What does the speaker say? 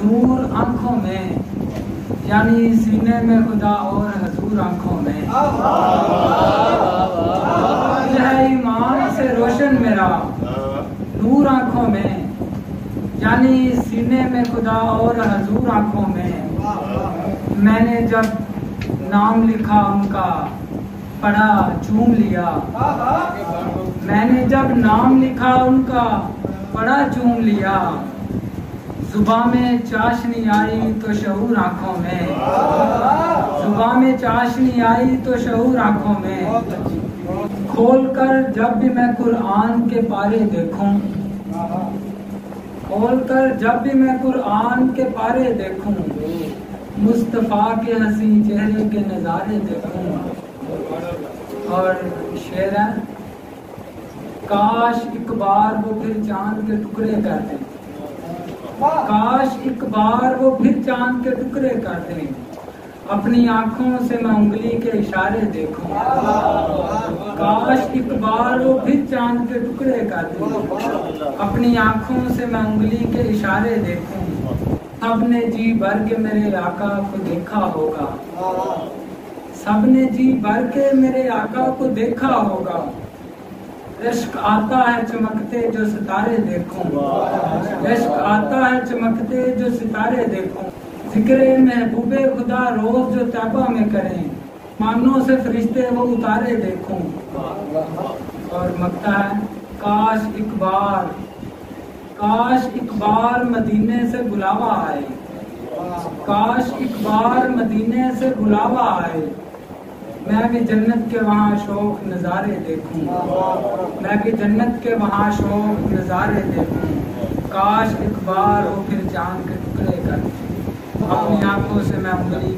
नूर आंखों में, यानी सीने में खुदा और हजूर आंखों में। है ईमान से रोशन मेरा नूर आंखों में, यानी सीने में खुदा और हजूर आंखों में। मैंने जब नाम लिखा उनका पढ़ा चूम लिया, मैंने जब नाम लिखा उनका पढ़ा चूम लिया। जुबां में चाशनी आई तो शऊर आंखों में, जुबां में चाशनी आई तो शऊर आंखों में। खोलकर जब भी मैं कुरान के पारे देखूं, खोलकर जब भी मैं कुरान के पारे देखूं, मुस्तफा के हसी चेहरे के नजारे देखूं। और शेर है, काश एक बार वो फिर चांद के टुकड़े कर दें, काश एक बार वो फिर चांद के टुकड़े कर दें। अपनी आंखों से मैं उंगली के इशारे देखूं, काश एक बार वो फिर चांद के टुकड़े कर दें। अपनी आंखों से मैं उंगली के इशारे देखूं। सबने जी भर के मेरे आका को देखा होगा, सबने जी भर के मेरे आका को देखा होगा। इश्क आता है चमकते जो सितारे देखूं, इश्क आता है चमकते जो सितारे देखूं। जिक्रे महबूबे खुदा रोज जो तैबा में करें, मानों से फरिश्ते वो उतारे देखूं। और मकता है, काश एक बार मदीने से बुलावा आए, काश एक बार मदीने से बुलावा आए। मैं भी जन्नत के वहाँ शौक नज़ारे देखूं, मैं भी जन्नत के वहाँ शौक नज़ारे देखूं। काश एक बार वो फिर चांद के टुकड़े कर, अपनी आंखों से मैं उंगली